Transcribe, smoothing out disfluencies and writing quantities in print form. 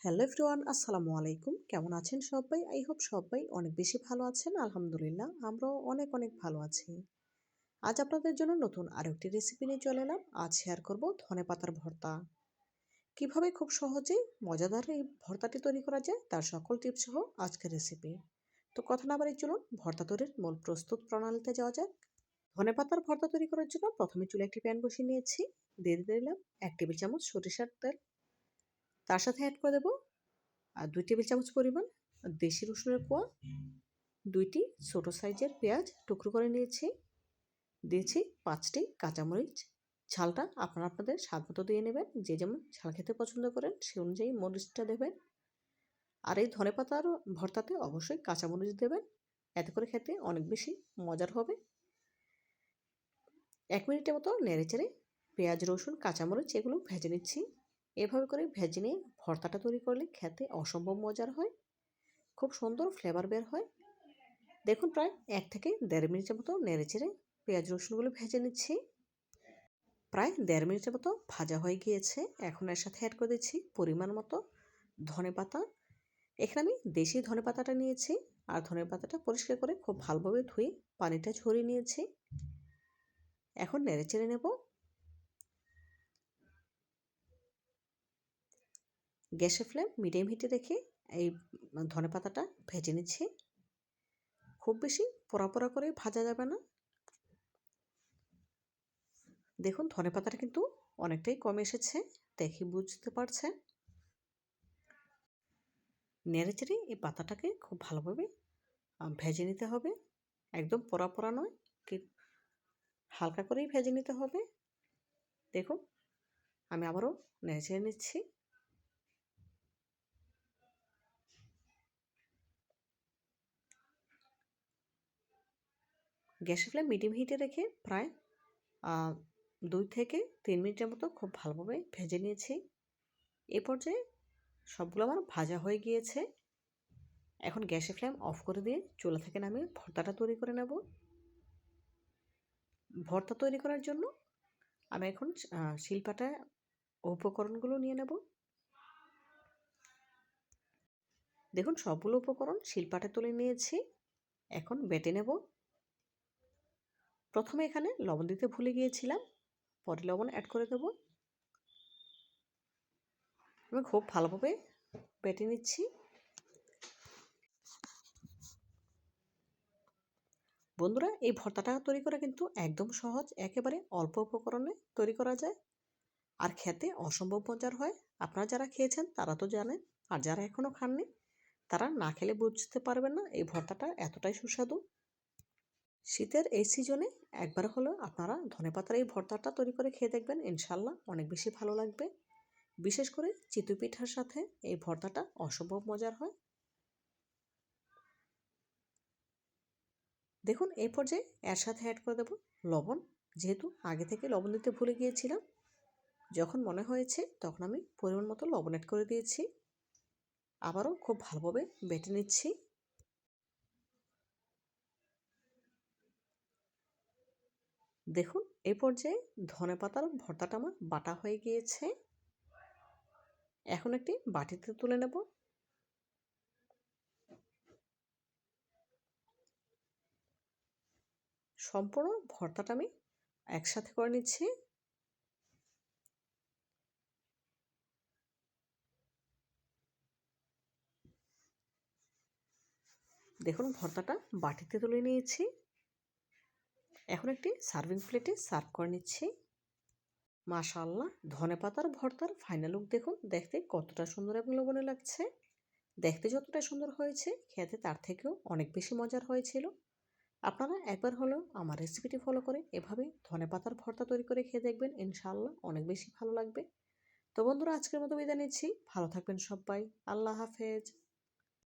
Hello everyone, আসসালামু আলাইকুম। কেমন আছেন সবাই? আই হোপ সবাই অনেক বেশি ভালো আছেন। আলহামদুলিল্লাহ আমরাও অনেক অনেক ভালো আছি। আজ আপনাদের জন্য নতুন আরও একটি রেসিপি নিয়ে চলে এলাম। আজ শেয়ার করব ধনেপাতার ভর্তা। কিভাবে খুব সহজেই মজাদার এই ভর্তাটি তৈরি করা যায় তার সকল টিপস সহ আজকের রেসিপি। তো কথা না বাড়িয়ে চলুন ভর্তা তৈরির মূল প্রস্তুত প্রণালীতে যাওয়া যাক। ধনেপাতার ভর্তা তৈরি করার জন্য প্রথমে চুলে একটি প্যান বসিয়ে নিয়েছি। দিয়ে দিলাম 1 টেবিল চামচ সরিষার তেল। তার সাথে অ্যাড করে দেব 2 টেবিল চামচ পরিমাণ দেশি রসুনের কোয়া, 2টি ছোট সাইজের পেঁয়াজ টুকরো করে নিয়েছি, দিয়েছি 5টি কাঁচামরিচ। ঝালটা আপনারা আপনাদের স্বাদ মতো দিয়ে নেবেন, যে যেমন ঝাল খেতে পছন্দ করেন সে অনুযায়ী মরিচটা দেবেন। আর এই ধনেপাতার ভর্তাতে অবশ্যই কাঁচামরিচ দেবেন, এতে করে খেতে অনেক বেশি মজার হবে। 1 মিনিটের মতো নেড়েচেড়ে পেঁয়াজ, রসুন, কাঁচামরিচ এগুলো ভেজে নিচ্ছি। এভাবে করে ভেজে নিয়ে ভর্তাটা তৈরি করলে খেতে অসম্ভব মজার হয়, খুব সুন্দর ফ্লেভার বের হয়। দেখুন প্রায় 1 থেকে 1.5 মিনিটের মতো নেড়েচেড়ে পেঁয়াজ রসুনগুলো ভেজে নিচ্ছি। প্রায় 1.5 মিনিটের মতো ভাজা হয়ে গিয়েছে। এখন এর সাথে অ্যাড করে দিচ্ছি পরিমাণ মতো ধনেপাতা। এখানে আমি দেশি ধনেপাতাটা নিয়েছি, আর ধনেপাতাটা পরিষ্কার করে খুব ভালোভাবে ধুয়ে পানিটা ঝরিয়ে নিয়েছি। এখন নেড়েচেড়ে নেব। গ্যাসের ফ্লেম মিডিয়াম হিটে রেখে এই ধনেপাতাটা ভেজে নিচ্ছি। খুব বেশি পোড়া পোড়া করে ভাজা যাবে না। দেখুন ধনেপাতাটা কিন্তু অনেকটাই কম এসেছে, দেখে বুঝতে পারছেন। নেড়েচেড়ে এই পাতাটাকে খুব ভালোভাবে ভেজে নিতে হবে, একদম পোড়া পোড়া নয়, হালকা করেই ভেজে নিতে হবে। দেখুন আমি আবারও নেড়েচেড়ে নিচ্ছি। গ্যাসের ফ্লেম মিডিয়াম হিটে রেখে প্রায় 2 থেকে 3 মিনিটের মতো খুব ভালোভাবে ভেজে নিয়েছি। এ পর্যায়ে সবগুলো আমার ভাজা হয়ে গিয়েছে। এখন গ্যাসের ফ্লেম অফ করে দিয়ে চুলা থেকে নামিয়ে ভর্তাটা তৈরি করে নেব। ভর্তা তৈরি করার জন্য আমি এখন শিলপাটায় উপকরণগুলো নিয়ে নেব। দেখুন সবগুলো উপকরণ শিলপাটায় তুলে নিয়েছি, এখন বেটে নেব। প্রথমে এখানে লবণ দিতে ভুলে গিয়েছিলাম, পরে লবণ অ্যাড করে দেব। আমি খুব ভালোভাবে বেটে নিচ্ছি। বন্ধুরা এই ভর্তাটা তৈরি করা কিন্তু একদম সহজ, একেবারে অল্প উপকরণে তৈরি করা যায়, আর খেতে অসম্ভব মজার হয়। আপনারা যারা খেয়েছেন তারা তো জানেন, আর যারা এখনও খাননি তারা না খেলে বুঝতে পারবেন না এই ভর্তাটা এতটাই সুস্বাদু। শীতের এই সিজনে একবার হলেও আপনারা ধনেপাতার এই ভর্তাটা তৈরি করে খেয়ে দেখবেন, ইনশাল্লাহ অনেক বেশি ভালো লাগবে। বিশেষ করে চিতই পিঠার সাথে এই ভর্তাটা অসম্ভব মজার হয়। দেখুন এই পর্যায়ে এর সাথে অ্যাড করে দেব লবণ। যেহেতু আগে থেকে লবণ দিতে ভুলে গিয়েছিলাম, যখন মনে হয়েছে তখন আমি পরিমাণ মতো লবণ অ্যাড করে দিয়েছি। আবারও খুব ভালোভাবে বেটে নিচ্ছি। দেখুন এই পর্যায়ে ধনেপাতার ভর্তাটা আমার বাটা হয়ে গিয়েছে। এখন একটি বাটিতে তুলে নেব। সম্পূর্ণ ভর্তাটা আমি একসাথে করে নিচ্ছি। দেখুন ভর্তাটা বাটিতে তুলে নিয়েছি। এখন একটি সার্ভিং প্লেটে সার্ভ করে নিচ্ছি। মাশাআল্লাহ, ধনেপাতার ভর্তার ফাইনাল লুক দেখুন, দেখতে কতটা সুন্দর এবং লোভনীয় লাগছে। দেখতে যতটা সুন্দর হয়েছে, খেতে তার থেকেও অনেক বেশি মজার হয়েছিল। আপনারা একবার হলেও আমার রেসিপিটি ফলো করে এভাবে ধনেপাতার ভর্তা তৈরি করে খেয়ে দেখবেন, ইনশাআল্লাহ অনেক বেশি ভালো লাগবে। তো বন্ধুরা আজকের মতো বিদায় নিচ্ছি, ভালো থাকবেন সবাই, আল্লাহ হাফেজ।